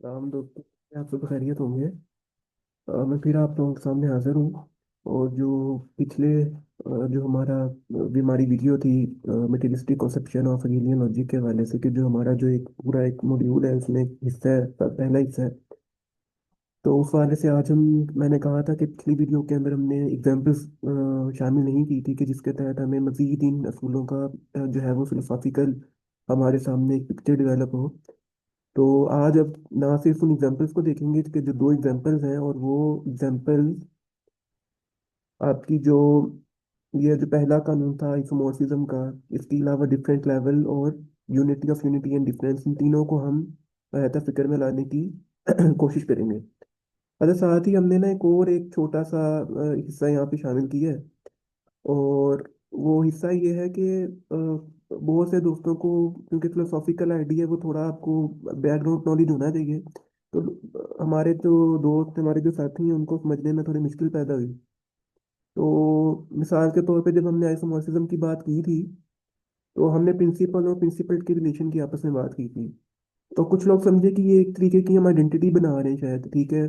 राम दोस्तों, आप सब खैरियत होंगे। मैं फिर आप लोगों के सामने हाजिर हूँ। और जो पिछले जो हमारा बीमारी वीडियो थी, मेटेरियलिस्टिक कॉन्सेप्शन ऑफ हीलियन लॉजिक के हवाले से, कि जो हमारा जो एक पूरा एक मॉड्यूल है उसमें एक हिस्सा है, पहला हिस्सा है। तो उस वाले से आज हम मैंने कहा था कि पिछली वीडियो के अंदर हमने एग्जाम्पल्स शामिल नहीं की थी, कि जिसके तहत हमें मजीद इन असूलों का जो है वो फिलोसॉफिकल हमारे सामने एक पिक्चर डेवलप हो। तो आज अब ना सिर्फ उन एग्जांपल्स को देखेंगे कि जो दो एग्जांपल्स हैं, और वो एग्जांपल्स आपकी जो ये जो पहला कानून था आइसोमॉर्फिज्म का, इसके अलावा डिफरेंट लेवल और unity of unity and difference, इन तीनों को हम फिक्र में लाने की कोशिश करेंगे। अच्छा, साथ ही हमने ना एक छोटा सा हिस्सा यहाँ पे शामिल किया है। और वो हिस्सा ये है कि बहुत से दोस्तों को, क्योंकि फिलोसॉफिकल आइडिया वो थोड़ा आपको बैकग्राउंड नॉलेज होना चाहिए। तो हमारे जो दोस्त, हमारे जो साथी हैं, उनको समझने में थोड़ी मुश्किल पैदा हुई। तो मिसाल के तौर पे जब हमने आइसोमॉर्फिज्म की बात की थी, तो हमने प्रिंसिपल और प्रिंसिपल के रिलेशन की आपस में बात की थी। तो कुछ लोग समझे कि ये एक तरीके की हम आइडेंटिटी बना रहे हैं शायद, ठीक है।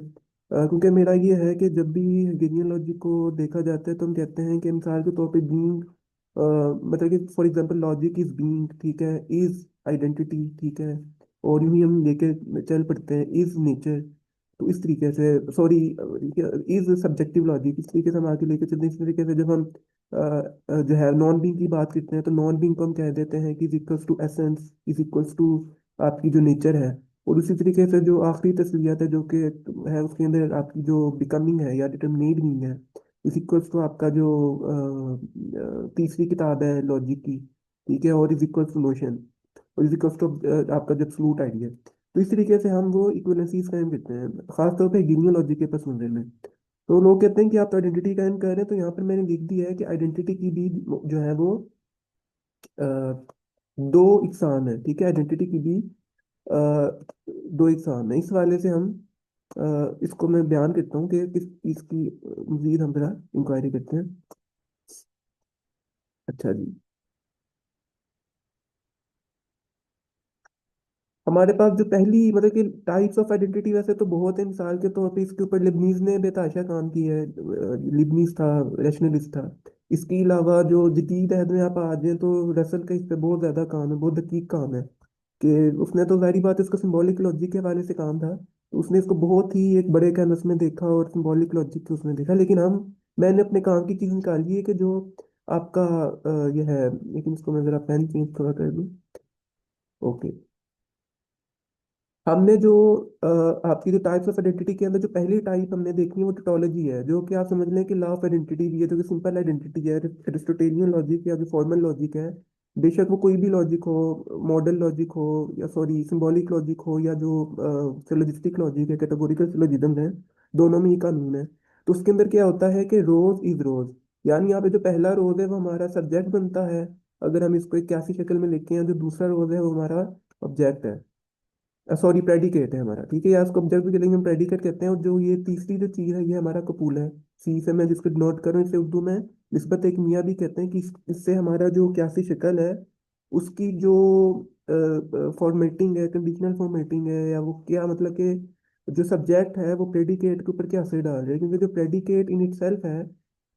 क्योंकि मेरा ये है कि जब भी गेनियोलॉजी को देखा जाता है तो हम कहते हैं कि मिसाल के तौर पे बीइंग, मतलब कि for example logic is being, ठीक है, इज आइडेंटिटी, ठीक है। और यूं ही हम लेके चल पड़ते हैं, इज नेचर। तो इस तरीके से, सॉरी, इज सब्जेक्टिव लॉजिक, इस तरीके से हम आगे लेके चलते हैं। इस तरीके से जब हम जो है नॉन बीइंग की बात करते हैं, तो नॉन बीइंग को हम कह देते हैं कि is equals to essence, is equals to आपकी जो नेचर है। और उसी तरीके से जो आखिरी तस्वीर है जो कि है, उसके अंदर आपकी जो बिकमिंग है या डिटर्मिनेट बीइंग है, इज इक्वल्स टू आपका जो तीसरी किताब है लॉजिक की, ठीक है, और इज इक्वल्स टू नोशन, और इज इक्वल्स टू आपका जो एब्सोल्यूट आइडिया। तो इस तरीके से हम वो इक्विवेलेंसीज कायम करते हैं, खासतौर पर गिनियोलॉजी के पस मंजर में। तो लोग कहते हैं कि आप तो आइडेंटिटी कायम कर रहे हैं, तो यहाँ पर मैंने लिख दिया है कि आइडेंटिटी की भी जो है वो अ, दो इकसाम है, ठीक है। आइडेंटिटी की भी दो इकसाम है। इस वाले से हम इसको मैं बयान करता हूँ कि किस चीज़ की मजीद हम जरा इंक्वायरी करते हैं। अच्छा जी, हमारे पास जो पहली मतलब कि टाइप्स ऑफ आइडेंटिटी वैसे तो बहुत है। मिसाल के तौर पे इसके ऊपर लिबनीज ने बेतहाशा काम किया है। लिबनीज था, रैशनलिस्ट था। इसके अलावा जो जदीद अहद में आप आ जाए तो रसल का इस पे बहुत ज़्यादा काम है, बहुत दकीक काम है। कि उसने तो जाहिर बात है उसका सिंबॉलिक लॉजिक के हवाले से काम था, तो उसने इसको बहुत ही एक बड़े कैनवस में देखा और सिंबॉलिक लॉजिक को उसने देखा। लेकिन हम मैंने अपने काम की चीज़ निकाली है कि जो आपका यह है। लेकिन इसको मैं ज़रा पेन चेंज थोड़ा कर दूँ। ओके। हमने जो आपकी जो टाइप्स ऑफ आइडेंटिटी के अंदर जो पहली टाइप हमने देखनी है वो टोटोलॉजी है, जो कि आप समझ लें कि लॉ ऑफ आइडेंटिटी भी है, जो कि सिंपल आइडेंटिटी है, एरिस्टोटेलियन लॉजिक या जो फॉर्मल लॉजिक है। बेशक वो कोई भी लॉजिक हो, मॉडल लॉजिक हो, या सॉरी सिंबॉलिक लॉजिक हो, या जो सिलोजिस्टिक लॉजिक है, कैटेगोरिकल सिलोजिज्म है, दोनों में ही कानून है। तो उसके अंदर क्या होता है कि रोज इज रोज, यानी यहाँ पे जो पहला रोज है वो हमारा सब्जेक्ट बनता है, अगर हम इसको एक कैसी शक्ल में लिखते हैं। जो दूसरा रोज है वो हमारा ऑब्जेक्ट है, सॉरी प्रेडिकेट है हमारा, ठीक है। या इसको ऑब्जेक्ट भी चलेंगे, हम प्रेडिकेट कहते हैं। और जो ये तीसरी जो चीज़ है ये हमारा कपूल है। सी से मैं जिसको नोट करूँ, इसे उर्दू में निस्बत एक मियाँ भी कहते हैं, कि इससे हमारा जो क्यासी शक्ल है उसकी जो फॉर्मेटिंग है, कंडीशनल फॉर्मेटिंग है, या वो क्या मतलब कि जो सब्जेक्ट है वो प्रेडिकेट के ऊपर क्या असर डाल रहा है। क्योंकि जो प्रेडिकेट इन इटसेल्फ है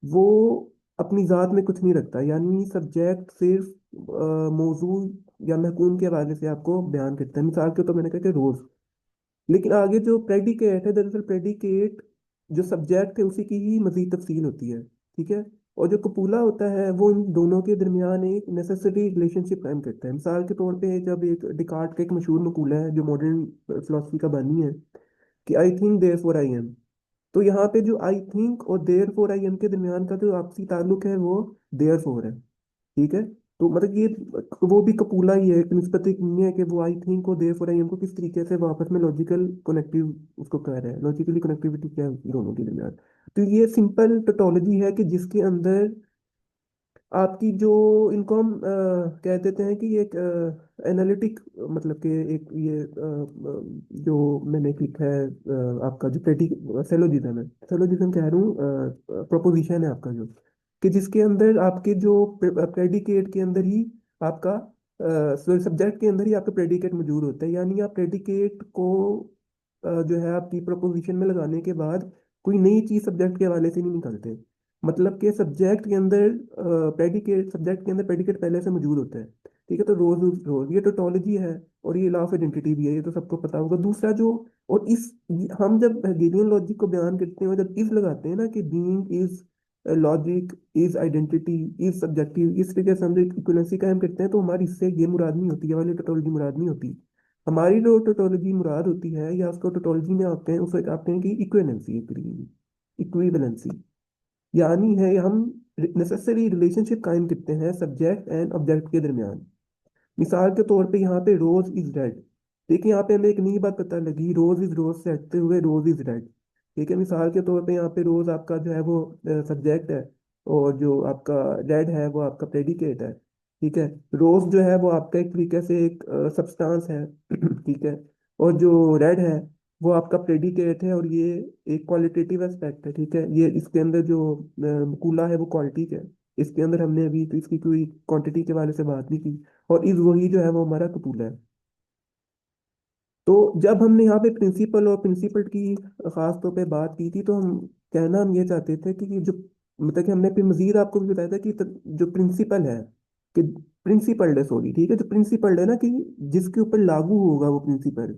वो अपनी ज़ात में कुछ नहीं रखता, यानी सब्जेक्ट सिर्फ मौजू या महकूम के हवाले से आपको बयान करता है। मिसाल के तो मैंने कहा कि रोज। लेकिन आगे जो प्रेडिकेट है, दरअसल प्रेडिकेट जो सब्जेक्ट है उसी की ही मजीद तफसील होती है, ठीक है। और जो कपूला होता है वो इन दोनों के दरमियान एक नेसेसरी रिलेशनशिप कायम करता है। मिसाल के तौर पे जब एक डिकार्ट का एक मशहूर मकूला है जो मॉडर्न फिलोसफी का बानी है, कि I think therefore I am. तो यहाँ पे जो आई थिंक और देयर फोर आई एम के दरमियान का जो आपसी ताल्लुक है वो देयर फोर है, ठीक है। तो मतलब ये वो भी कपूला ही है, एक निस्बत एक नहीं है कि वो आई थिंक को दे फॉर आई को किस तरीके से वो आपस में लॉजिकल कनेक्टिव उसको कह रहे हैं, लॉजिकली कनेक्टिविटी क्या है दोनों के दरमियान। तो ये सिंपल टोटोलॉजी है कि जिसके अंदर आपकी जो इनको हम कह देते हैं कि एक एनालिटिक, मतलब कि एक ये जो मैंने एक लिखा है आपका जो प्रेडिक सेलोजिज्म है, सेलोजिज्म कह रहा हूँ, प्रोपोजिशन है आपका जो, कि जिसके अंदर आपके जो प्रेडिकेट के अंदर ही आपका सब्जेक्ट के अंदर ही आपका प्रेडिकेट मौजूद होता है। यानी आप प्रेडिकेट को जो है आपकी प्रोपोजिशन में लगाने के बाद कोई नई चीज सब्जेक्ट के हवाले से नहीं निकालते। मतलब कि सब्जेक्ट के अंदर प्रेडिकेट, सब्जेक्ट के अंदर प्रेडिकेट पहले से मौजूद होता है। ठीक है, तो रोज रोज ये टोटोलॉजी है, और ये लॉ ऑफ आइडेंटिटी भी है, ये तो सबको पता होगा। दूसरा जो, और इस, हम जब हेगेलियन लॉजिक को बयान करते हैं और जब इज लगाते हैं ना कि being is logic, is identity, is subjective, इस तरीके से हम जो इक्विवेलेंसी कायम करते हैं, तो हमारी इससे ये मुराद नहीं होती, ये वाली टोटोलॉजी मुराद नहीं होती। हमारी जो टोटोलॉजी मुराद होती है, या उसको टोटोलॉजी में आते हैं, उसे कहते हैं कि इक्विवेलेंसी, इक्विवेलेंसी यानी है हम नेसेसरी रिलेशनशिप कायम करते हैं सब्जेक्ट एंड ऑब्जेक्ट के दरमियान। मिसाल के तौर पे यहाँ पे रोज इज रेड। देखिए यहाँ पे हमें एक नई बात पता लगी, रोज इज रोज से हटते हुए रोज इज रेड। ठीक है, मिसाल के तौर पे यहाँ पे रोज आपका जो है वो सब्जेक्ट है, और जो आपका रेड है वो आपका प्रेडिकेट है। ठीक है, रोज जो है वो आपका एक तरीके से एक सब्सटेंस है। ठीक है, और जो रेड है वो आपका प्रेडिकेट है, और ये एक क्वालिटेटिव एस्पेक्ट है। ठीक है, ये इसके अंदर जो कूला है वो क्वालिटी है। इसके अंदर हमने अभी तो इसकी कोई क्वांटिटी के बारे से बात नहीं की। और इस वही जो है वो हमारा कपूला है। तो जब हमने यहाँ पे प्रिंसिपल और प्रिंसिपल की खास तौर पे बात की थी, तो हम ये चाहते थे कि जो, मतलब कि हमने फिर मजीद आपको भी बताया था कि जो प्रिंसिपल है, कि प्रिंसिपल्ड है, सॉरी, ठीक है, जो प्रिंसिपल्ड है ना, कि जिसके ऊपर लागू होगा वो प्रिंसिपल,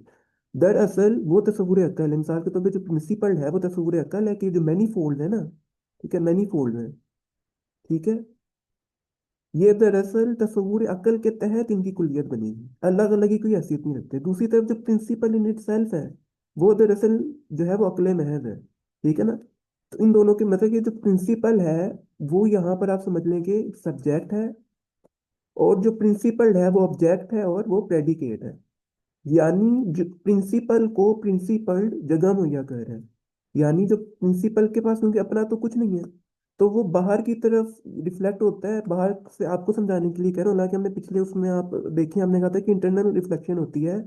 दरअसल वो तस्वुर अक्ल है। मिसाल के तौर पे जो प्रिंसिपल्ड है वो तस्वुर अक्ल है, कि जो मैनीफोल्ड है ना, ठीक है, मैनीफोल्ड है। ठीक है, ये दरअसल तस्वूर अकल के तहत इनकी कुलियत बनेगी, अलग अलग ही कोई हैसियत नहीं रखते। दूसरी तरफ जो प्रिंसिपल इन इट सेल्फ है, वो दरअसल जो है वो अक्ल महज है। ठीक है ना, तो इन दोनों के मतलब कि जो प्रिंसिपल है, वो यहाँ पर आप समझ लें कि सब्जेक्ट है, और जो प्रिंसिपल है वो ऑब्जेक्ट है, और वो प्रेडिकेट है। यानी जो प्रिंसिपल को प्रिंसिपल जगह मुहैया कर रहा है। यानी जो प्रिंसिपल के पास, क्योंकि अपना तो कुछ नहीं है, तो वो बाहर की तरफ रिफ्लेक्ट होता है। बाहर से आपको समझाने के लिए कह रहा हूँ, हालांकि हमने पिछले उसमें आप देखिए, हमने कहा था कि इंटरनल रिफ्लेक्शन होती है,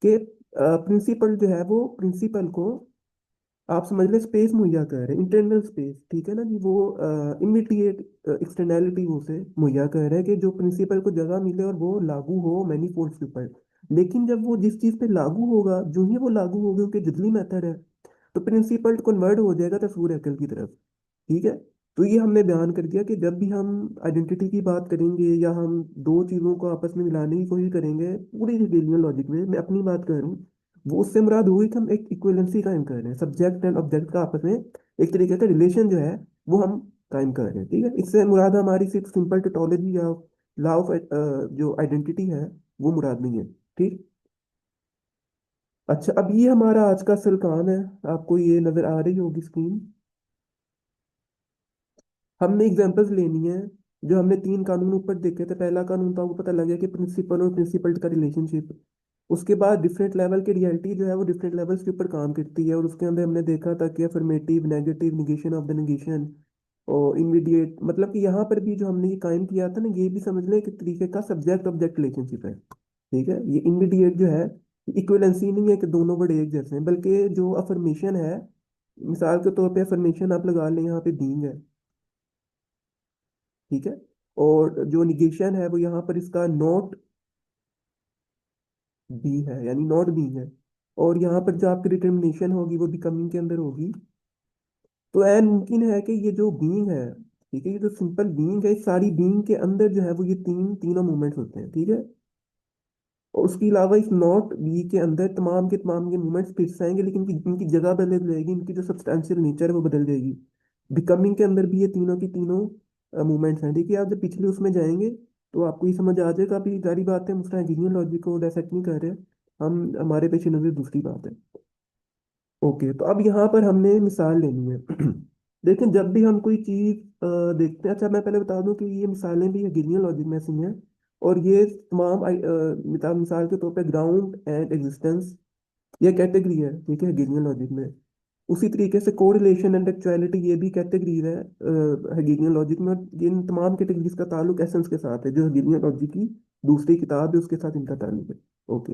कि प्रिंसिपल जो है वो प्रिंसिपल को, आप समझ लें, स्पेस मुहैया कर रहे हैं, इंटरनल स्पेस। ठीक है ना जी, वो इमीडिएट एक्सटर्नैलिटी वो से मुहैया कर रहा है, कि जो प्रिंसिपल को जगह मिले और वो लागू हो मैनीफोल्ड्स के ऊपर। लेकिन जब वो जिस चीज पे लागू होगा, जो ही वो लागू होगा, क्योंकि जितनी मेथड है, तो प्रिंसिपल कन्वर्ट हो जाएगा तस्वीर अकल की तरफ। ठीक है, तो ये हमने बयान कर दिया कि जब भी हम आइडेंटिटी की बात करेंगे, या हम दो चीजों को आपस में मिलाने की कोशिश करेंगे पूरी हेगेलियन लॉजिक में, मैं अपनी बात कर रहा हूँ, वो उससे मुराद हुई कि हम एक इक्विवेलेंसी कायम कर रहे हैं, सब्जेक्ट एंड ऑब्जेक्ट का आपस में एक तरीके का रिलेशन जो है वो हम कायम कर रहे हैं। ठीक है, इससे मुराद हमारी सिर्फ सिंपल टेटोलॉजी या लॉ ऑफ जो आइडेंटिटी है वो मुराद नहीं है। ठीक। अच्छा, अब ये हमारा आज का असल काम है। आपको ये नजर आ रही होगी स्क्रीन। हमने एग्जांपल्स लेनी है। जो हमने तीन कानून ऊपर देखे थे, पहला कानून तो आपको पता लग गया कि प्रिंसिपल और प्रिंसिपल का रिलेशनशिप। उसके बाद डिफरेंट लेवल की रियलिटी जो है वो डिफरेंट लेवल्स के ऊपर काम करती है, और उसके अंदर हमने देखा था कि affirmative, negative, negation of the negation, और इमीडिएट, मतलब कि यहाँ पर भी जो हमने ये कायम किया था ना, ये भी समझ लें कि तरीके का सब्जेक्ट ऑब्जेक्ट रिलेशनशिप है। ठीक है, ये इमीडिएट जो है, इक्विवेलेंसी नहीं है कि दोनों वर्ड एक जैसे हैं, बल्कि जो अफर्मेशन है, मिसाल के तौर पे अफर्मेशन आप लगा लें, यहाँ पे बीइंग है। ठीक है, और जो निगेशन है वो यहाँ पर इसका नॉट बी है, यानी नॉट बी है। और यहाँ पर जो आपकी डिटर्मिनेशन होगी वो बिकमिंग के अंदर होगी। तो ऐन मुमकिन है कि ये जो बीइंग है, ठीक है, ये जो सिंपल बीइंग है, इस सारी बीइंग के अंदर जो है वो ये तीनों मूवमेंट्स होते हैं। ठीक है, और उसके अलावा इस नॉट बी के अंदर तमाम के तमाम ये मूवमेंट्स फिर से आएंगे, लेकिन इनकी जगह बदल जाएगी, इनकी जो सब्सटेंशियल नेचर है वो बदल जाएगी। बिकमिंग के अंदर भी ये तीनों की तीनों मूवमेंट्स हैं। देखिए, आप जब पिछले उसमें जाएंगे तो आपको ये समझ आ जाएगा। अभी सारी बात है, मुझे इंजीनियर लॉजिक को डायसेक्ट नहीं कर रहे हम, हमारे पेश नज़र दूसरी बात है। ओके, तो अब यहाँ पर हमने मिसाल लेनी है। लेकिन जब भी हम कोई चीज़ देखते हैं, अच्छा मैं पहले बता दूं कि ये मिसालें भी हेगेलियन लॉजिक में से हैं, और ये तमाम मिसाल के तौर पे ग्राउंड एंड एग्जिस्टेंस, ये कैटेगरी है। ठीक है, हेगेलियन लॉजिक में। उसी तरीके से कोरिलेशन एंड एक्चुअलिटी, ये भी कैटेगरी है हेगेलियन लॉजिक में। और इन तमाम कैटेगरीज का ताल्लुक एसेंस के साथ है, जो हेगेलियन लॉजिक की दूसरी किताब है उसके साथ इनका ताल्लुक है। ओके,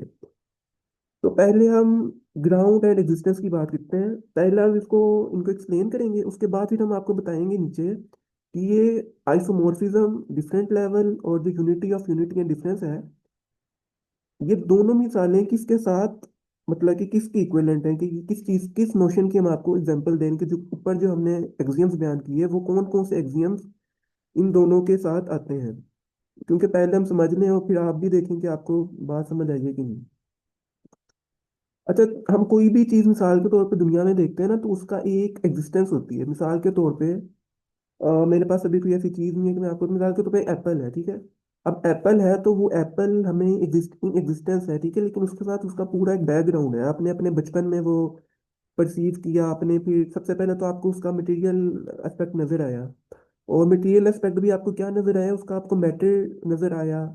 तो पहले हम ग्राउंड एंड एग्जिस्टेंस की बात करते हैं। पहले हम इसको इनको एक्सप्लेन करेंगे, उसके बाद फिर हम आपको बताएंगे नीचे कि ये आइसोमोर्फिज्म, डिफरेंट लेवल, और जो unity of unity and difference है, ये दोनों मिसालें किसके साथ मतलब कि किसकी इक्विवेलेंट है, कि किस चीज किस नोशन की हम आपको एग्जांपल दें कि जो ऊपर जो हमने एक्सियम्स बयान किए वो कौन कौन से एक्सियम्स इन दोनों के साथ आते हैं। क्योंकि पहले हम समझ लें और फिर आप भी देखें कि आपको बात समझ आई है कि नहीं। अच्छा, हम कोई भी चीज मिसाल के तौर पे दुनिया में देखते हैं ना, तो उसका एक एग्जिस्टेंस होती है। मिसाल के तौर पे मेरे पास अभी कोई ऐसी चीज नहीं है कि मैं आपको, मिसाल के तौर पे एप्पल है, ठीक है। अब एप्पल है तो वो एप्पल हमें एग्जिस्टिंग एग्जिस्टेंस है, ठीक है, लेकिन उसके साथ उसका पूरा एक बैकग्राउंड है। आपने अपने बचपन में वो परसीव किया आपने, फिर सबसे पहले तो आपको उसका मटेरियल एस्पेक्ट नजर आया। और मटेरियल एस्पेक्ट भी आपको क्या नजर आया, उसका आपको मैटर नजर आया।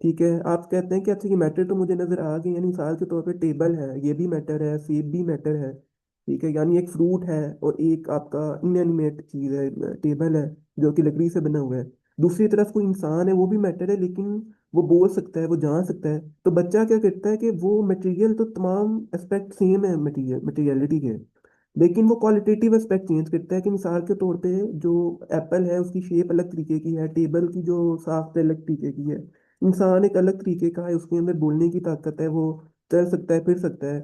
ठीक है, आप कहते हैं कि अच्छा ये मैटर तो मुझे नजर आ गई, यानी मिसाल के तौर पे टेबल है, ये भी मैटर है, सेब भी मैटर है। ठीक है, यानी एक फ्रूट है और एक आपका इनएनिमेट चीज है, टेबल है जो कि लकड़ी से बना हुआ है। दूसरी तरफ कोई इंसान है, वो भी मैटर है, लेकिन वो बोल सकता है, वो जान सकता है। तो बच्चा क्या करता है कि वो मटेरियल तो तमाम एस्पेक्ट सेम है मटेरियलिटी के, लेकिन वो क्वालिटेटिव एस्पेक्ट चेंज करता है। कि मिसाल के तौर पे जो एप्पल है उसकी शेप अलग तरीके की है, टेबल की जो साख्त है अलग तरीके की है, इंसान एक अलग तरीके का है, उसके अंदर बोलने की ताकत है, वो चल सकता है, फिर सकता है।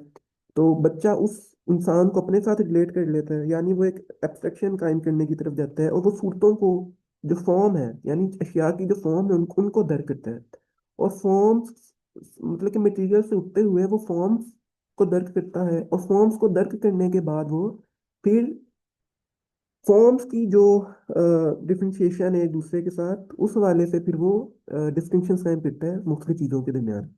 तो बच्चा उस इंसान को अपने साथ रिलेट कर लेता है, यानी वो एक एब्स्ट्रक्शन कायम करने की तरफ जाता है, और वो सूरतों को, जो फॉर्म है यानी अशिया की जो फॉर्म है उनको दर्ज करता है। और फॉर्म्स मतलब कि मटेरियल से उठते हुए वो फॉर्म्स को दर्ज करता है, और फॉर्म्स को दर्ज करने के बाद वो फिर फॉर्म्स की जो डिफरेंशिएशन है एक दूसरे के साथ, उस वाले से फिर वो डिस्टिंक्शन कायम करता है मुख्तलिफ चीज़ों के दरमियान।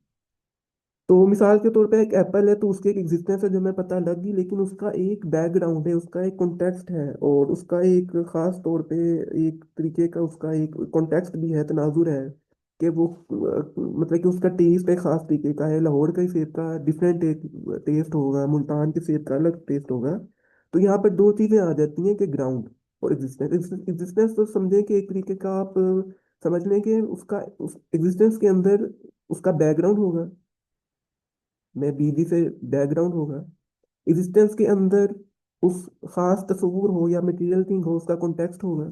तो मिसाल के तौर पे एक एप्पल है तो उसकी एक एग्जिस्टेंस है जो मैं पता लग गई, लेकिन उसका एक बैकग्राउंड है, उसका एक कॉन्टेक्स्ट है, और उसका एक खास तौर पे एक तरीके का उसका एक कॉन्टेक्स्ट भी है, तनाजुर है कि वो मतलब कि उसका टेस्ट एक खास तरीके का है। लाहौर के सेब का डिफरेंट एक टेस्ट होगा, मुल्तान के सेब का अलग टेस्ट होगा। तो यहाँ पर दो चीज़ें आ जाती हैं कि ग्राउंड और एग्जिस्टेंस। एग्जिस्टेंस तो समझे कि एक तरीके का आप समझ लें कि उसका उस एग्जिस्टेंस के अंदर उसका बैकग्राउंड होगा, मैं बीवी से बैकग्राउंड होगा। एग्जिस्टेंस के अंदर उस खास तस्वूर हो या मटेरियल थिंग हो, उसका कॉन्टेक्स्ट होगा।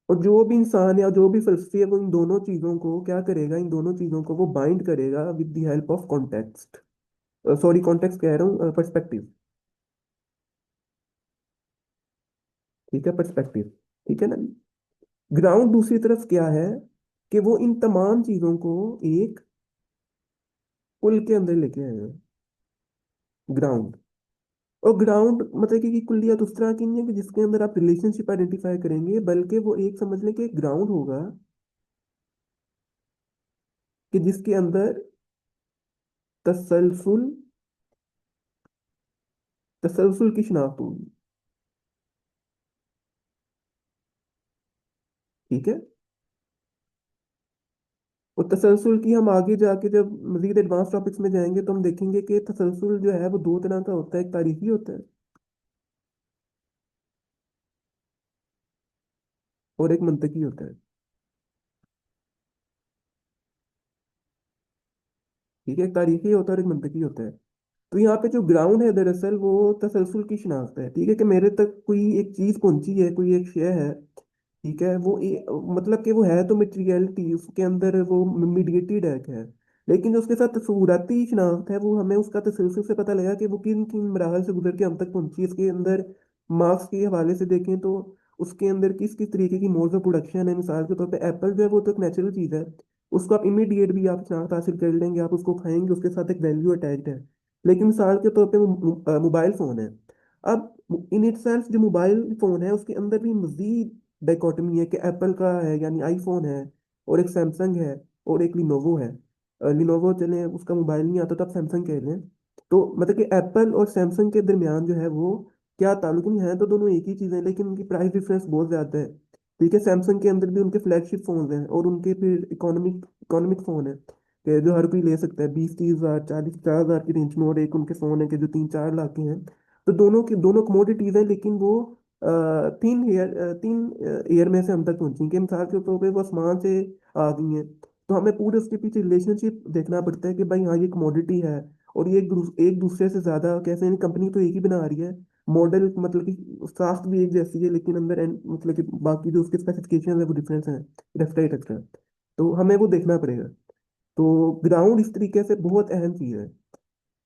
और जो भी इंसान या जो भी फलसफी है वो इन दोनों चीजों को क्या करेगा, इन दोनों चीजों को वो बाइंड करेगा with the help of context. Sorry, context कह रहा हूँ, पर्सपेक्टिव। ठीक है, पर्सपेक्टिव। ठीक है ना। ग्राउंड दूसरी तरफ क्या है, कि वो इन तमाम चीजों को एक पुल के अंदर लेके आएगा, ग्राउंड। और ग्राउंड मतलब कि कुल्लियत उस तरह की नहीं है कि जिसके अंदर आप रिलेशनशिप आइडेंटिफाई करेंगे, बल्कि वो एक समझ लें कि ग्राउंड होगा कि जिसके अंदर तसलसल तसलसल की शिनाख्त होगी। ठीक है। और तसलसल की हम आगे जाके जब मजीद एडवांस टॉपिक्स में जाएंगे तो हम देखेंगे कि तसलसल जो है वो दो तरह का होता है, एक तारीखी होता है और एक मंतकी होता है। ठीक है, एक तारीखी होता है और एक मंतकी होता है। तो यहाँ पे जो ग्राउंड है दरअसल वो तसलसल की शिनाख्त है। ठीक है, कि मेरे तक कोई एक चीज पहुंची है, कोई एक शेय है, ठीक है, मतलब कि वो है तो मटेरियलिटी उसके अंदर वो मीडिएटेड है, लेकिन जो उसके साथ तस्वूराती शनाख्त है वो हमें उसका तसलसल से पता लगा कि वो किन किन मराहल से गुजर के हम तक पहुंची। इसके अंदर मार्क्स के हवाले से देखें तो उसके अंदर किस किस तरीके की मोड्स ऑफ प्रोडक्शन है। मिसाल के तौर पे एप्पल जो है वो तो एक नेचुरल चीज़ है, उसको आप इमीडिएट भी आप शनाख्त हासिल कर लेंगे, आप उसको खाएंगे, उसके साथ एक वैल्यू अटैच्ड है। लेकिन मिसाल के तौर पे मोबाइल फ़ोन है। अब इन इटसेल्फ जो मोबाइल फ़ोन है उसके अंदर भी मजीद डाइकोटमी है कि एप्पल का है यानी आईफोन है, और एक सैमसंग है, और एक लिनोवो है। लिनोवो चले उसका मोबाइल नहीं आता तो आप सैमसंग कह लें। तो मतलब कि एप्पल और सैमसंग के दरमियान जो है वो क्या ताल्लुक, नहीं है तो दोनों एक ही चीज़ है, लेकिन उनकी प्राइस डिफरेंस बहुत ज़्यादा है। ठीक है, सैमसंग के अंदर भी उनके फ्लैगशिप फोन हैं और उनके फिर इकोनॉमिक इकोनॉमिक फ़ोन है कि जो हर कोई ले सकता है, 20-30 हज़ार, 40-50 हज़ार की रेंज में, और एक उनके फ़ोन है कि जो 3-4 लाख के हैं। तो दोनों की दोनों कमोडिटीज़ हैं, लेकिन वो तीन ईयर में से हम तक पहुंची कि मिसाल के तौर पे वो आसमान से आ गई हैं। तो हमें पूरे उसके पीछे रिलेशनशिप देखना पड़ता है कि भाई हाँ ये कमोडिटी है, और ये एक दूसरे से ज़्यादा कैसे, कंपनी तो एक ही बना रही है, मॉडल मतलब कि साख्त भी एक जैसी है, लेकिन अंदर मतलब कि बाकी जो उसके स्पेसिफिकेशन है वो डिफरेंस है, एक्सेट्रा एक्सेट्रा। तो हमें वो देखना पड़ेगा। तो ग्राउंड इस तरीके से बहुत अहम चीज है।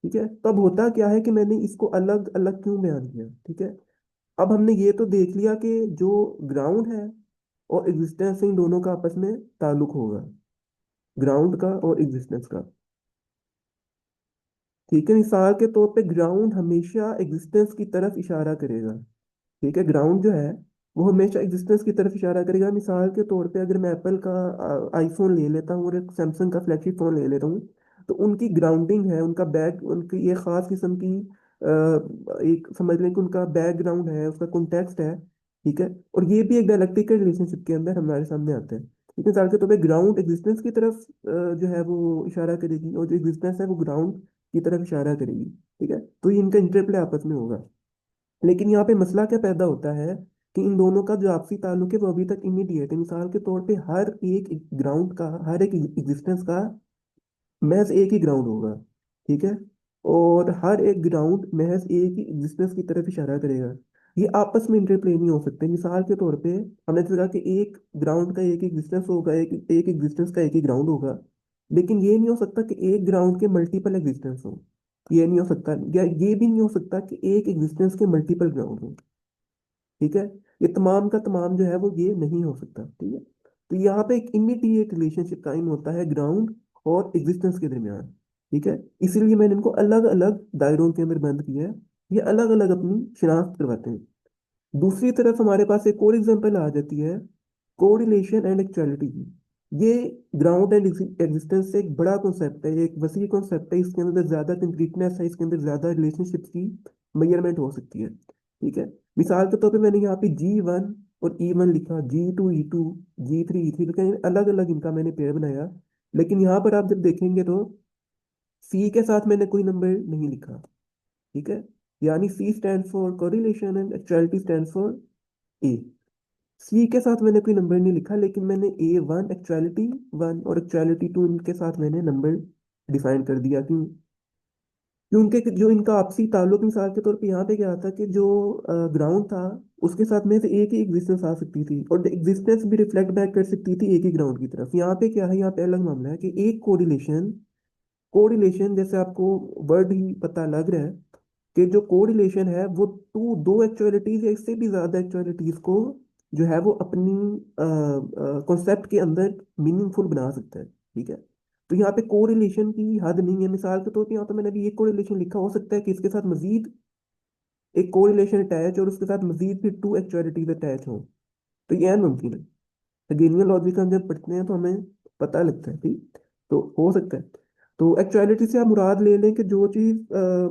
ठीक है, तब होता क्या है कि मैंने इसको अलग अलग क्यों बयान किया। ठीक है, अब हमने ये तो देख लिया कि जो ग्राउंड है और एग्जिस्टेंस, इन दोनों का आपस में ताल्लुक होगा, ग्राउंड का और एग्जिस्टेंस का। ठीक है, मिसाल के तौर पे ग्राउंड हमेशा एग्जिस्टेंस की तरफ इशारा करेगा। ठीक है, ग्राउंड जो है वो हमेशा एग्जिस्टेंस की तरफ इशारा करेगा। मिसाल के तौर पे अगर मैं एप्पल का आईफोन ले लेता हूँ और एक सैमसंग का फ्लैगशिप फोन ले लेता हूँ, तो उनकी ग्राउंडिंग है, उनका बैक, उनकी ये खास किस्म की एक समझ लें कि उनका बैकग्राउंड है, उसका कॉन्टेक्स्ट है। ठीक है, और ये भी एक डायलेक्टिकल रिलेशनशिप के अंदर हमारे सामने आता है। ठीक है, मिसाल के तौर पे ग्राउंड एग्जिस्टेंस की तरफ जो है वो इशारा करेगी, और जो एग्जिस्टेंस है वो ग्राउंड की तरफ इशारा करेगी। ठीक है, तो ये इनका इंटरप्ले आपस में होगा। लेकिन यहाँ पे मसला क्या पैदा होता है कि इन दोनों का जो आपसी ताल्लुक है वो अभी तक इमीडिएट है। मिसाल के तौर पे हर एक ग्राउंड का, हर एक एग्जिस्टेंस का महज एक ही ग्राउंड होगा। ठीक है, और हर एक ग्राउंड महज एक ही एग्जिस्टेंस की तरफ इशारा करेगा। ये आपस में इंटरप्ले नहीं हो सकते। मिसाल के तौर पे हमने देखा कि एक ग्राउंड का एक एग्जिस्टेंस होगा, एक एक एग्जिस्टेंस का एक ही ग्राउंड होगा। लेकिन ये नहीं हो सकता कि एक ग्राउंड के मल्टीपल एग्जिस्टेंस हो। ये नहीं हो सकता, या ये भी नहीं हो सकता कि एक एग्जिस्टेंस के मल्टीपल ग्राउंड हो। ठीक है, ये तमाम का तमाम जो है वो ये नहीं हो सकता। ठीक है, तो यहाँ पे एक इमीडिएट रिलेशनशिप कायम होता है ग्राउंड और एग्जिस्टेंस के दरमियान। ठीक है, इसीलिए मैंने इनको अलग अलग दायरों के अंदर बंद किया है। ये अलग अलग अपनी शिनाख्त करवाते हैं। दूसरी तरफ हमारे पास एक और एग्जांपल आ जाती है, कोरिलेशन एंड एक्चुअलिटी की। ये ग्राउंड एंड एग्जिस्टेंस से एक बड़ा कॉन्सेप्ट है, एक वसी कॉन्सेप्ट है। इसके अंदर ज्यादा कंक्रीटनेस है, इसके अंदर ज्यादा रिलेशनशिप की मेजरमेंट हो सकती है। ठीक है, मिसाल के तौर पे मैंने यहाँ पे G1 और E1 लिखा, G2 E2, G3 E3, लेकिन अलग अलग इनका मैंने पेयर बनाया। लेकिन यहाँ पर आप जब देखेंगे तो सी के साथ मैंने कोई नंबर नहीं लिखा। ठीक है, यानी C stand for correlation and actuality stand for A. C के साथ मैंने कोई नंबर नहीं लिखा, लेकिन मैंने A1 एक्चुअलिटी वन और एक्चुअलिटी टू इनके साथ मैंने नंबर डिफाइन कर दिया। क्यों? क्योंकि जो इनका आपसी ताल्लुक, मिसाल के तौर पे यहाँ पे क्या था कि जो ग्राउंड था उसके साथ में से एक ही एग्जिस्टेंस आ सकती थी, और एग्जिस्टेंस भी रिफ्लेक्ट बैक कर सकती थी एक ही ग्राउंड की तरफ। यहाँ पे क्या है, यहाँ पे अलग मामला है कि एक कोरिलेशन, कोरिलेशन जैसे आपको वर्ड ही पता लग रहा है कि जो कोरिलेशन है वो दो एक्चुअलिटीज या इससे भी ज्यादा एक्चुअलिटीज को जो है वो अपनी कॉन्सेप्ट के अंदर मीनिंगफुल बना सकता है। ठीक है, तो यहाँ पे कोरिलेशन की हद नहीं है। मिसाल के तौर पे यहाँ पे मैंने अभी एक कोरिलेशन लिखा, हो सकता है कि इसके साथ मजीद एक कोरिलेशन अटैच और उसके साथ मजीद फिर टू एक्चुअलिटीज अटैच हो। तो ये मुमकिन है। हगेनियन लॉजिक हम जब पढ़ते हैं तो हमें पता लगता है। ठीक, तो हो सकता है। तो एक्चुअलिटी से आप मुराद ले लें कि जो चीज़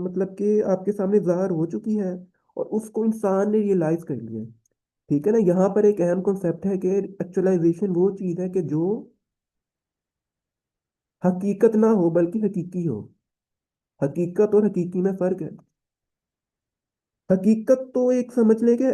मतलब कि आपके सामने ज़ाहिर हो चुकी है और उसको इंसान ने रियलाइज कर लिया है। ठीक है ना, यहाँ पर एक अहम कॉन्सेप्ट है कि एक्चुअलाइजेशन वो चीज़ है कि जो हकीकत ना हो बल्कि हकीकी हो। हकीकत और हकीकी में फ़र्क है। हकीकत तो एक समझ लें कि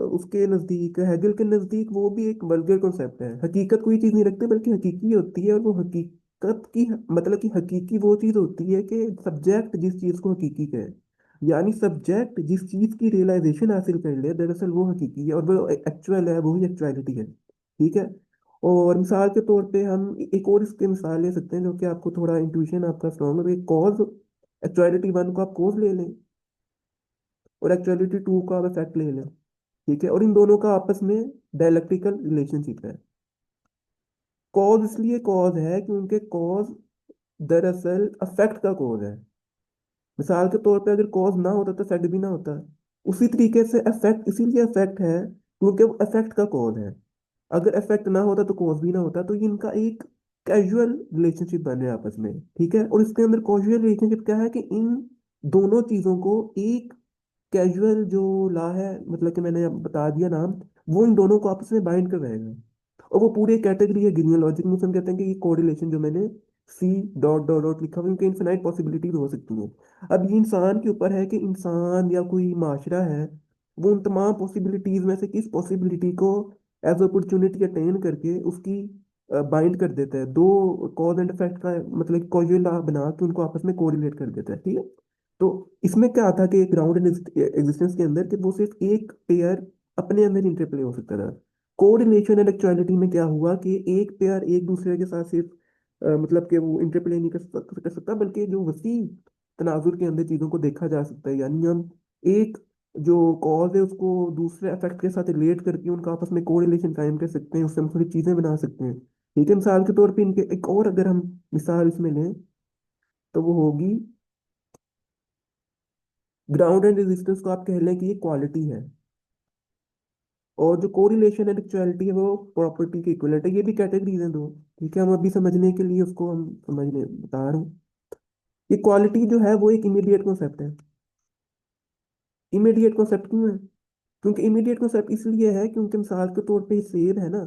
उसके नज़दीक, हेगल के नज़दीक, वो भी एक वल्गर कॉन्सेप्ट है। हकीकत कोई चीज़ नहीं रखते बल्कि हकीकी होती है, और वो हकीकत की मतलब कि हकीकी वो चीज़ होती है कि सब्जेक्ट जिस चीज़ को हकीकी कहे, यानी सब्जेक्ट जिस चीज़ की रियलाइजेशन हासिल कर ले, दरअसल वो हकीकी है और वो एक्चुअल है, वही एक्चुअलिटी है। ठीक है, और मिसाल के तौर पे हम एक और इसके मिसाल ले सकते हैं जो कि आपको थोड़ा इंट्यूशन आपका स्ट्रॉन्ग है। कॉज, एक्चुअलिटी वन को आप कॉज ले लें और एक्चुअलिटी टू का आप इफेक्ट ले लें। ठीक है, और इन दोनों का आपस में डायलेक्ट्रिकल रिलेशनशिप है। कॉज इसलिए कॉज है क्योंकि कॉज दरअसल अफेक्ट का कॉज है। मिसाल के तौर पे अगर कॉज ना होता तो इफेक्ट भी ना होता। उसी तरीके से इफेक्ट इसीलिए इफेक्ट है क्योंकि वो इफेक्ट का कॉज है। अगर इफेक्ट ना होता तो कॉज भी ना होता। तो ये इनका एक कैजुअल रिलेशनशिप बन रहा है आपस में। ठीक है, और इसके अंदर कॉजुअल रिलेशनशिप क्या है कि इन दोनों चीजों को एक कैजुअल जो लॉ है, मतलब कि मैंने अब बता दिया नाम, वो इन दोनों को आपस में बाइंड कर रहेगा। और वो पूरी कैटेगरी है गिनियल लॉजिक में। हम कहते हैं कि ये कोरिलेशन जो मैंने सी डॉट डॉट डॉट लिखा हुआ, इनके इनफिनाइट पॉसिबिलिटीज हो सकती हैं। अब ये इंसान के ऊपर है कि इंसान या कोई माशरा है वो उन तमाम पॉसिबिलिटीज में से किस पॉसिबिलिटी को एज अपॉर्चुनिटी अटेन करके उसकी बाइंड कर देता है, दो कॉज एंड इफेक्ट का मतलब कॉजुअल लॉ बना के उनको आपस में कोरिलेट कर देता है। ठीक है, तो इसमें क्या था कि ग्राउंड एंड एग्जिस्टेंस के अंदर कि वो सिर्फ एक पेयर अपने अंदर इंटरप्ले हो सकता था। कोरिलेशन एंड एक्चुअलिटी में क्या हुआ कि एक पेयर एक दूसरे के साथ सिर्फ मतलब कि वो इंटरप्ले नहीं कर सकता, बल्कि जो वसी तनाजुर के अंदर चीज़ों को देखा जा सकता है। यानी हम एक जो कॉज है उसको दूसरे इफेक्ट के साथ रिलेट करके उनका आपस में कोरिलेशन कायम कर सकते हैं, उससे हम थोड़ी चीज़ें बना सकते हैं। ठीक है, मिसाल के तौर पे इनके एक और अगर हम मिसाल इसमें लें तो वो होगी ग्राउंड एंड रेजिस्टेंस को आप कह लें कि ये क्वालिटी है, और जो कोरिलेशन एंड एक्चुअलिटी है वो प्रॉपर्टी के इक्विवेलेंट है। ये भी कैटेगरीज हैं दो। ठीक है, हम अभी समझने के लिए उसको हम समझने बता रहे हूँ। ये क्वालिटी जो है वो एक इमीडिएट कॉन्सेप्ट है। इमीडिएट कॉन्सेप्ट क्यों है? क्योंकि इमीडिएट कॉन्सेप्ट इसलिए है क्योंकि मिसाल के तौर पे सेब है ना,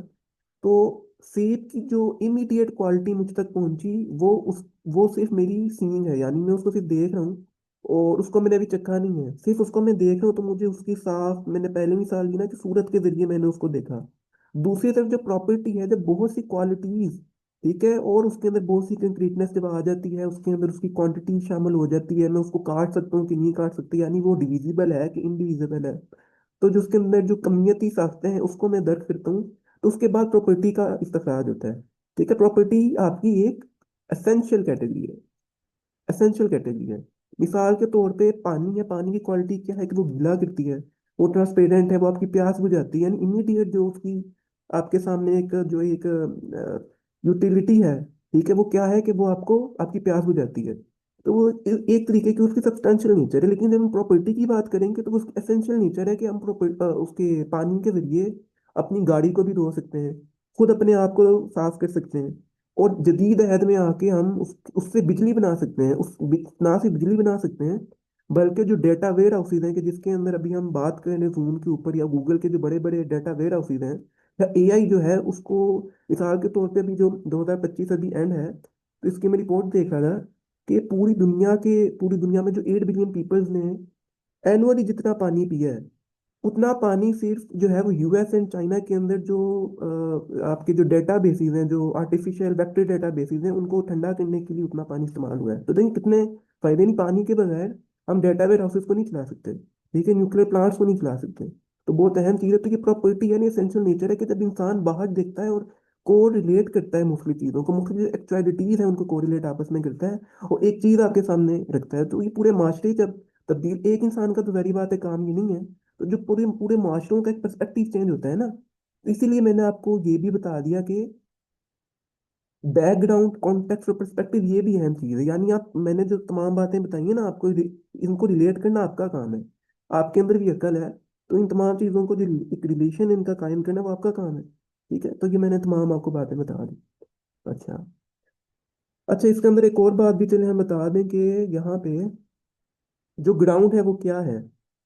तो सेब की जो इमीडिएट क्वालिटी मुझ तक पहुंची वो सिर्फ मेरी सीइंग है, यानी मैं उसको सिर्फ देख रहा हूँ और उसको मैंने अभी चखा नहीं है, सिर्फ उसको मैं देख रहा हूँ। तो मुझे उसकी साफ, मैंने पहले मिसाल दी ना कि सूरत के जरिए मैंने उसको देखा। दूसरी तरफ जो प्रॉपर्टी है, जब बहुत सी क्वालिटीज, ठीक है, और उसके अंदर बहुत सी कंक्रीटनेस जब आ जाती है, उसके अंदर उसकी क्वांटिटी शामिल हो जाती है, मैं उसको काट सकता हूँ कि नहीं काट सकती, यानी वो डिविजिबल है कि इनडिविजिबल है, तो जो उसके अंदर जो कमियती साख्तें हैं उसको मैं दर्ज करता हूँ। तो उसके बाद प्रॉपर्टी का इस्तेखाज होता है। ठीक है, प्रॉपर्टी आपकी एक एसेंशियल कैटेगरी है। एसेंशियल कैटेगरी है। मिसाल के तौर पे पानी है, पानी की क्वालिटी क्या है कि वो गीला गिरती है, वो ट्रांसपेरेंट है, वो आपकी प्यास बुझाती है, यानी इमीडिएट जो उसकी आपके सामने एक जो एक यूटिलिटी है, ठीक है, वो क्या है कि वो आपको आपकी प्यास बुझाती है। तो वो एक तरीके की उसकी सब्सटेंशियल नेचर है। लेकिन जब हम प्रॉपर्टी की बात करेंगे तो वो उसकी एसेंशियल नेचर है कि हम उसके पानी के जरिए अपनी गाड़ी को भी धो सकते हैं, खुद अपने आप को साफ कर सकते हैं, और जदीद अहद में आके हम उससे बिजली बना सकते हैं। ना सिर्फ बिजली बना सकते हैं, बल्कि जो डेटा वेयर हाउसेज हैं कि जिसके अंदर अभी हम बात करें जूम के ऊपर, या गूगल के जो बड़े बड़े डेटा वेयर हाउसेज हैं, या एआई जो है उसको, मिसाल के तौर पे अभी जो 2025 अभी एंड है, तो इसकी मैं रिपोर्ट देख रहा था कि पूरी दुनिया में जो 8 बिलियन पीपल्स ने एनुअली जितना पानी पिया है, उतना पानी सिर्फ जो है वो यूएस एंड चाइना के अंदर जो आपके जो डेटा बेसिस हैं, जो आर्टिफिशियल वेक्टर डेटा बेसिस हैं, उनको ठंडा करने के लिए उतना पानी इस्तेमाल हुआ है। तो देखिए कितने फायदे। नहीं, पानी के बगैर हम डेटा वेयर हाउसेस को नहीं चला सकते, ठीक है, न्यूक्लियर प्लांट्स को नहीं चला सकते। तो बहुत अहम चीज़ है। तो ये प्रॉपर्टी यानी एसेंशियल नेचर है कि जब इंसान बाहर देखता है और को रिलेट करता है मुख्तलिफ चीज़ों को, मुख्तलिफ एक्चुअलिटीज़ है उनको कोरिलेट आपस में करता है, और एक चीज़ आपके सामने रखता है, तो ये पूरे माशरे जब तब्दील, एक इंसान का तो जारी बात है काम ये नहीं है, तो जो पूरे पूरे माशरों का एक पर्सपेक्टिव चेंज होता है ना। तो इसीलिए मैंने आपको ये भी बता दिया कि बैकग्राउंड कॉन्टेक्स्ट और पर्सपेक्टिव ये भी अहम चीज़ है। यानी आप, मैंने जो तमाम बातें बताई है ना आपको, इनको रिलेट करना आपका काम है। आपके अंदर भी अकल है, तो इन तमाम चीज़ों को जो एक रिलेशन इनका कायम करना वो आपका काम है। ठीक है, तो ये मैंने तमाम आपको बातें बता दी। अच्छा, अच्छा, इसके अंदर एक और बात भी चले हम बता दें कि यहाँ पे जो ग्राउंड है वो क्या है।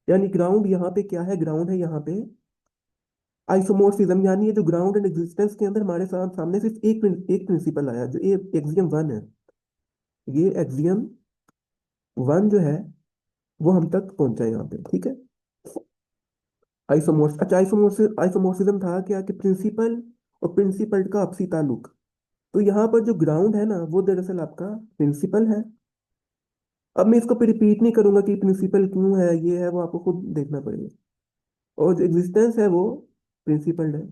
यानी ग्राउंड यहाँ पे क्या है? ग्राउंड है यहाँ पे आइसोमोर्फिज्म, यानी ये जो ग्राउंड एंड एग्जिस्टेंस के अंदर हमारे सामने सिर्फ एक प्रिंसिपल आया, जो ये एक्सियम वन है। ये एक्सियम वन जो है वो हम तक पहुंचा है यहाँ पे। ठीक है, अच्छा, आइसोमोर्फिज्म था क्या कि प्रिंसिपल और प्रिंसिपल का आपसी ताल्लुक। तो यहाँ पर जो ग्राउंड है ना वो दरअसल आपका प्रिंसिपल है। अब मैं इसको रिपीट नहीं करूंगा कि प्रिंसिपल क्यों है, ये है वो आपको खुद देखना पड़ेगा। और जो एग्जिस्टेंस है वो प्रिंसिपल है।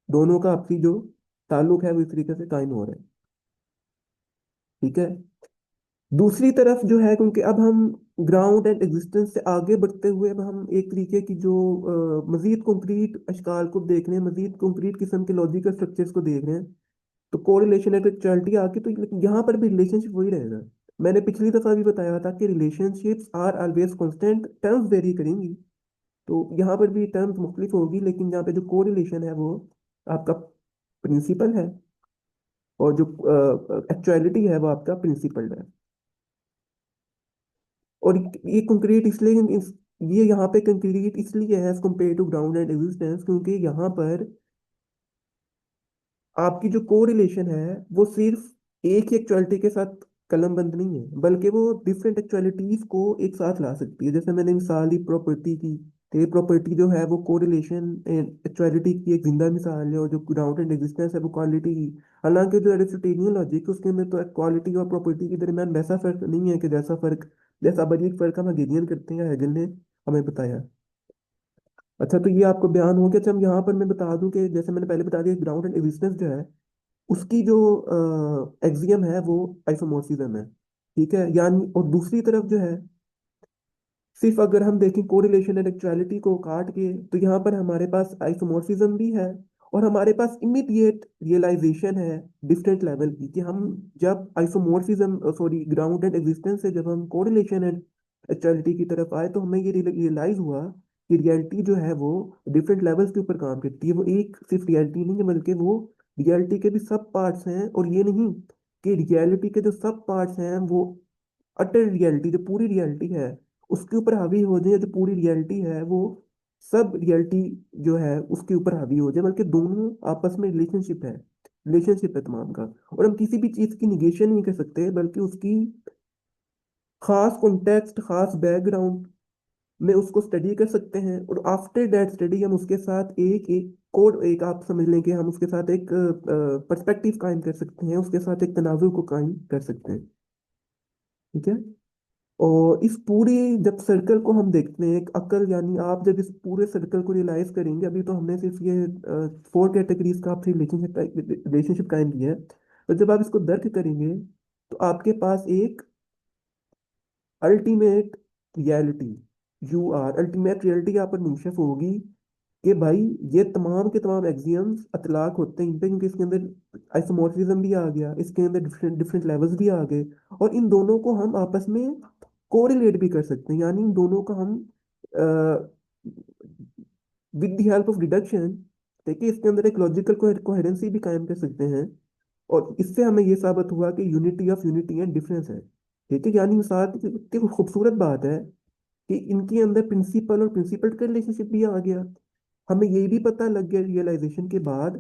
दोनों का आपसी जो ताल्लुक है वो इस तरीके से कायम हो रहा है। ठीक है, दूसरी तरफ जो है, क्योंकि अब हम ग्राउंड एंड एग्जिस्टेंस से आगे बढ़ते हुए अब हम एक तरीके की जो मजीद कंक्रीट अशकाल को देख रहे हैं, मजीद कंक्रीट किस्म के लॉजिकल स्ट्रक्चर्स को देख रहे हैं, तो कोरिलेशन एक्चुअलिटी आके, तो यहाँ पर भी रिलेशनशिप वही रहेगा। मैंने पिछली दफा भी बताया था कि relationships are always constant, terms vary करेंगी, तो यहाँ पर भी टर्म्स मुख्तलिफ होगी, लेकिन यहाँ पे जो कोरिलेशन है वो आपका प्रिंसिपल है, और जो एक्चुअलिटी है वो आपका प्रिंसिपल है। और ये कंक्रीट इसलिए ये यहाँ पे कंक्रीट इसलिए है as compare to ground and existence, क्योंकि यहाँ पर आपकी जो कोरिलेशन है वो सिर्फ एक ही एक्चुअलिटी के साथ कलमबंद नहीं है, बल्कि वो डिफरेंट एक्चुअलिटीज को एक साथ ला सकती है। जैसे मैंने मिसाल दी प्रॉपर्टी की, तो ये प्रॉपर्टी जो है वो कोरिलेशन एक्चुअलिटी की एक जिंदा मिसाल है, और जो ग्राउंड एंड एग्जिस्टेंस है वो क्वालिटी की। हालांकि जो एरिस्टोटेलियन लॉजिक है उसके अंदर तो क्वालिटी और प्रॉपर्टी के दरमियान वैसा फर्क नहीं है कि जैसा बारीक फर्क हम हेगेलियन करते हैं, हेगल ने हमें बताया। अच्छा, तो ये आपको बयान हो गया। अच्छा, हम यहाँ पर मैं बता दूं कि जैसे मैंने पहले बता दिया, ग्राउंड एंड एग्जिस्टेंस जो है उसकी जो एक्सियम है वो आइसोमोर्फिज्म है। ठीक है, यानी और दूसरी तरफ जो है, सिर्फ अगर हम देखें कोरिलेशन एंड एक्चुअलिटी को काट के, तो यहाँ पर हमारे पास आइसोमॉर्फिज्म भी है और हमारे पास इमीडिएट रियलाइजेशन है डिफरेंट लेवल की, कि हम जब isomorphism sorry ground and existence से जब हम कोरिलेशन एंड एक्चुअलिटी की तरफ आए, तो हमें ये रियलाइज हुआ कि रियलिटी जो है वो डिफरेंट लेवल्स के ऊपर काम करती है। वो एक सिर्फ रियलिटी नहीं है, बल्कि वो रियलिटी के भी सब पार्ट्स हैं। और ये नहीं कि रियलिटी के जो सब पार्ट्स हैं वो अटर रियलिटी, जो पूरी रियलिटी है उसके ऊपर हावी हो जाए, जो पूरी रियलिटी है वो सब रियलिटी जो है उसके ऊपर हावी हो जाए, बल्कि दोनों आपस में रिलेशनशिप है तमाम का। और हम किसी भी चीज की निगेशन नहीं कर सकते, बल्कि उसकी खास कॉन्टेक्स्ट, खास बैकग्राउंड में उसको स्टडी कर सकते हैं। और आफ्टर दैट स्टडी हम उसके साथ एक एक कोड, एक आप समझ लें कि हम उसके साथ एक पर्सपेक्टिव कायम कर सकते हैं, उसके साथ एक तनाजुर को कायम कर सकते हैं। ठीक है। और इस पूरी जब सर्कल को हम देखते हैं, एक अकल, यानी आप जब इस पूरे सर्कल को रियलाइज करेंगे, अभी तो हमने सिर्फ ये 4 कैटेगरीज का आपसे रिलेशनशिप कायम किया है, तो जब आप इसको दर्क करेंगे तो आपके पास एक ultimate reality, you are ultimate reality यहाँ पर मुंशफ होगी कि भाई ये तमाम के तमाम एक्सियम्स अतलाक होते हैं इन पे, क्योंकि इसके अंदर आइसोमॉर्फिज्म भी आ गया, इसके अंदर डिफरेंट डिफरेंट लेवल्स भी आ गए। और इन दोनों को हम आपस में कोरिलेट भी कर सकते हैं, यानी इन दोनों का हम with the help of deduction, देखिए इसके अंदर एक लॉजिकल कोहेरेंसी भी कायम कर सकते हैं। और इससे हमें ये साबित हुआ कि unity of unity and difference है। ठीक है, यानी साथ इतनी खूबसूरत बात है कि इनके अंदर प्रिंसिपल और प्रिंसिपल का रिलेशनशिप भी आ गया। हमें ये भी पता लग गया रियलाइजेशन के बाद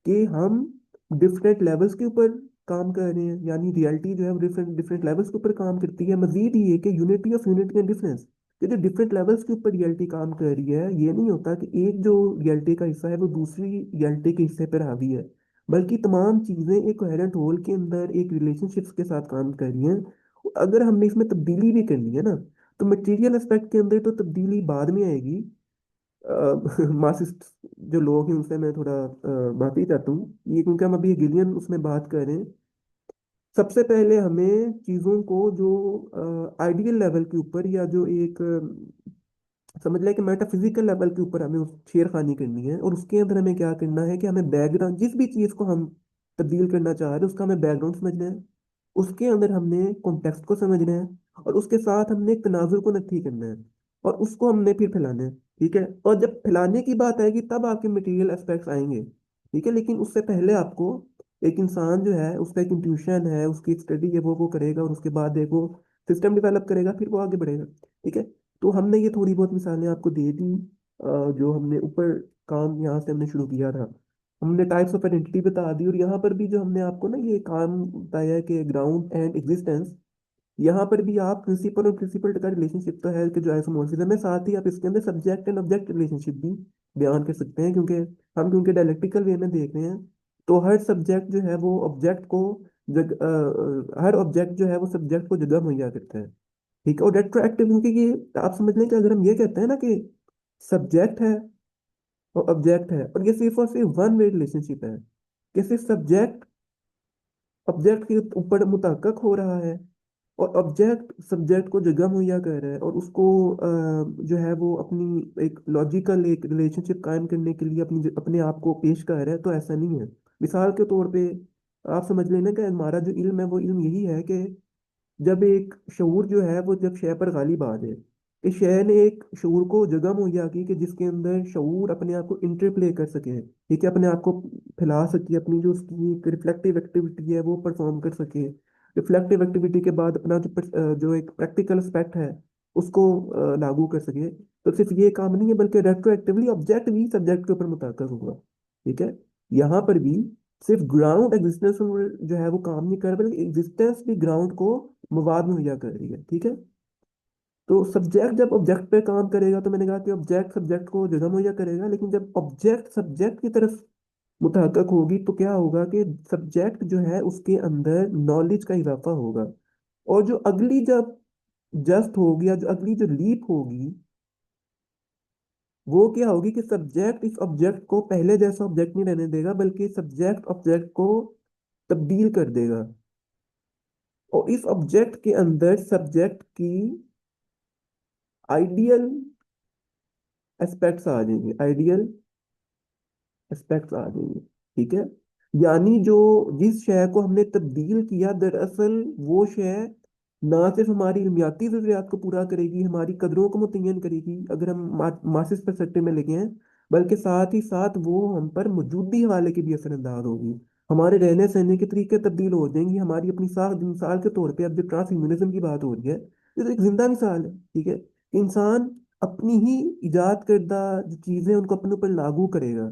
कि हम डिफरेंट लेवल्स के ऊपर काम कर रहे हैं, यानी रियलिटी जो है वो डिफरेंट डिफरेंट लेवल्स के ऊपर काम करती है। मजीद ये कि unity of unity and difference, कि जो डिफरेंट लेवल्स के ऊपर रियलिटी काम कर रही है, ये नहीं होता कि एक जो रियलिटी का हिस्सा है वो दूसरी रियलिटी के हिस्से पर हावी है, बल्कि तमाम चीजें एक कोहेरेंट होल के अंदर एक रिलेशनशिप्स के साथ काम कर रही हैं। अगर हमने इसमें तब्दीली भी करनी है ना, तो मटेरियल एस्पेक्ट के अंदर तो तब्दीली बाद में आएगी। मार्क्सिस्ट जो लोग हैं उनसे मैं थोड़ा माफी चाहता हूँ ये, क्योंकि हम अभी गिलियन उसमें बात कर रहे हैं। सबसे पहले हमें चीज़ों को जो आइडियल लेवल के ऊपर, या जो एक समझ लें कि मेटाफिजिकल लेवल के ऊपर हमें उस छेड़खानी करनी है, और उसके अंदर हमें क्या करना है कि हमें बैकग्राउंड, जिस भी चीज़ को हम तब्दील करना चाह रहे हैं उसका हमें बैकग्राउंड समझना है, उसके अंदर हमने कॉन्टेक्स्ट को समझना है, और उसके साथ हमने एक तनाजुर को नक्की करना है, और उसको हमने फिर फैलाना है। ठीक है, और जब फैलाने की बात आएगी तब आपके मटेरियल एस्पेक्ट्स आएंगे। ठीक है, लेकिन उससे पहले आपको, एक इंसान जो है उसका एक इंट्यूशन है, उसकी स्टडी है, वो करेगा, और उसके बाद देखो सिस्टम डेवलप करेगा, फिर वो आगे बढ़ेगा। ठीक है, तो हमने ये थोड़ी बहुत मिसालें आपको दे दी। जो हमने ऊपर काम यहाँ से हमने शुरू किया था, हमने टाइप्स ऑफ आइडेंटिटी बता दी, और यहाँ पर भी जो हमने आपको ना ये काम बताया है कि ग्राउंड एंड एग्जिस्टेंस, यहाँ पर भी आप प्रिंसिपल और प्रिंसिपल का रिलेशनशिप तो है कि जो आइसोमोर्फिज्म है, साथ ही आप इसके अंदर सब्जेक्ट एंड ऑब्जेक्ट रिलेशनशिप भी बयान कर सकते हैं, क्योंकि हम क्योंकि डायलेक्टिकल वे में देख रहे हैं, तो हर सब्जेक्ट जो है वो ऑब्जेक्ट को हर ऑब्जेक्ट जो है वो सब्जेक्ट को जगह मुहैया करता है। ठीक है, और रेट्रोएक्टिव, क्योंकि ये आप समझ लें कि अगर हम ये कहते हैं ना कि सब्जेक्ट है और ऑब्जेक्ट है, और ये सिर्फ और सिर्फ वन वे रिलेशनशिप है, कि सिर्फ सब्जेक्ट ऑब्जेक्ट के ऊपर मुतहक्क हो रहा है, और ऑब्जेक्ट सब्जेक्ट को जगह मुहैया कर रहा है, और उसको जो है वो अपनी एक लॉजिकल एक रिलेशनशिप कायम करने के लिए अपने आप को पेश कर रहा है। तो ऐसा नहीं है। मिसाल के तौर पे आप समझ लेना कि हमारा जो इल्म है वो इल्म यही है कि जब एक शऊर जो है वो जब शय पर गालिब आ जाए, इस शय ने एक शऊर को जगह मुहैया की कि जिसके अंदर शऊर अपने आप को इंटरप्ले कर सके, ठीक है, अपने आप को फैला सके, अपनी जो उसकी एक रिफ्लेक्टिव एक्टिविटी है वो परफॉर्म कर सके। रिफ्लेक्टिव एक्टिविटी के बाद अपना जो एक प्रैक्टिकल एस्पेक्ट है उसको लागू कर सके। तो सिर्फ ये काम नहीं है, बल्कि रेट्रोएक्टिवली ऑब्जेक्ट भी सब्जेक्ट के ऊपर मुतहक्क होगा। ठीक है, यहाँ पर भी सिर्फ ग्राउंड एग्जिस्टेंस जो है वो काम नहीं कर रहा, बल्कि एग्जिस्टेंस भी ग्राउंड को मवाद मुहैया कर रही है। ठीक है, तो सब्जेक्ट जब ऑब्जेक्ट पे काम करेगा, तो मैंने कहा कि ऑब्जेक्ट सब्जेक्ट को जगह मुहैया करेगा, लेकिन जब ऑब्जेक्ट सब्जेक्ट की तरफ मुतहक्क होगी तो क्या होगा कि सब्जेक्ट जो है उसके अंदर नॉलेज का इजाफा होगा। और जो अगली जब जस्ट होगी, या जो अगली जो लीप होगी, वो क्या होगी कि सब्जेक्ट इस ऑब्जेक्ट को पहले जैसा ऑब्जेक्ट नहीं रहने देगा, बल्कि सब्जेक्ट ऑब्जेक्ट को तब्दील कर देगा। और इस ऑब्जेक्ट के अंदर सब्जेक्ट की आइडियल एस्पेक्ट्स आ जाएंगे, आइडियल एस्पेक्ट्स आ जाएंगे। ठीक है। यानी जो जिस शय को हमने तब्दील किया, दरअसल वो शय ना सिर्फ हमारी इल्मियाती ज़रूरियात को पूरा करेगी, हमारी कदरों को मुतय्यन करेगी अगर हम मार्क्सिस्ट परस्पेक्टिव में लेके हैं, बल्कि साथ ही साथ वो हम पर मौजूदगी हवाले की भी असरअंदाज होगी। हमारे रहने सहने के तरीके तब्दील हो जाएंगी। हमारी अपनी साख मिसाल के तौर पे अब जो ट्रांस ह्यूमनिज्म की बात हो रही है, ये तो एक जिंदा मिसाल है। ठीक है। इंसान अपनी ही इजाद करदा जो चीजें उनको अपने ऊपर लागू करेगा।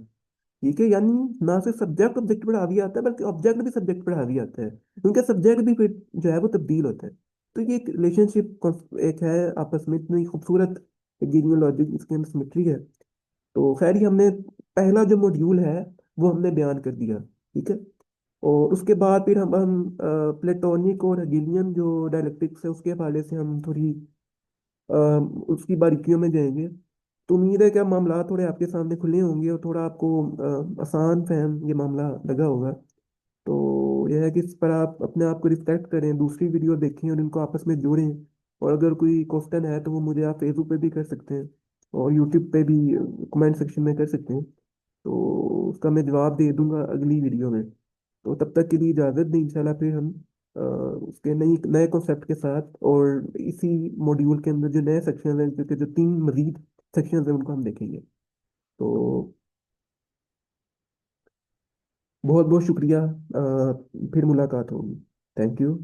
ठीक है। यानी ना सिर्फ सब्जेक्ट ऑब्जेक्ट पर हावी आता है, बल्कि ऑब्जेक्ट भी सब्जेक्ट पर हावी आता है, क्योंकि सब्जेक्ट भी फिर जो है वो तब्दील होता है। तो ये एक रिलेशनशिप एक है आपस में, इतनी खूबसूरत जीनियोलॉजिक इसके अंदर सिमेट्री है। तो खैर ये हमने पहला जो मॉड्यूल है वो हमने बयान कर दिया। ठीक है। और उसके बाद फिर हम प्लेटोनिक और हेगेलियन जो डायलेक्टिक्स है उसके हवाले से हम थोड़ी अ, उसकी बारीकियों में जाएंगे। तो उम्मीद है कि मामला थोड़े आपके सामने खुले होंगे और थोड़ा आपको आसान फहम ये मामला लगा होगा। तो यह है कि इस पर आप अपने आप को रिफ्लेक्ट करें, दूसरी वीडियो देखें और इनको आपस में जोड़ें। और अगर कोई क्वेश्चन है तो वो मुझे आप फेसबुक पे भी कर सकते हैं और यूट्यूब पे भी कमेंट सेक्शन में कर सकते हैं। तो उसका मैं जवाब दे दूंगा अगली वीडियो में। तो तब तक के लिए इजाज़त दें। इंशाल्लाह फिर हम उसके नई नए कॉन्सेप्ट के साथ और इसी मॉड्यूल के अंदर जो नए सेक्शन हैं, क्योंकि जो तीन मजीद सेक्शन हैं उनको हम देखेंगे। तो बहुत बहुत शुक्रिया। फिर मुलाकात होगी। Thank you.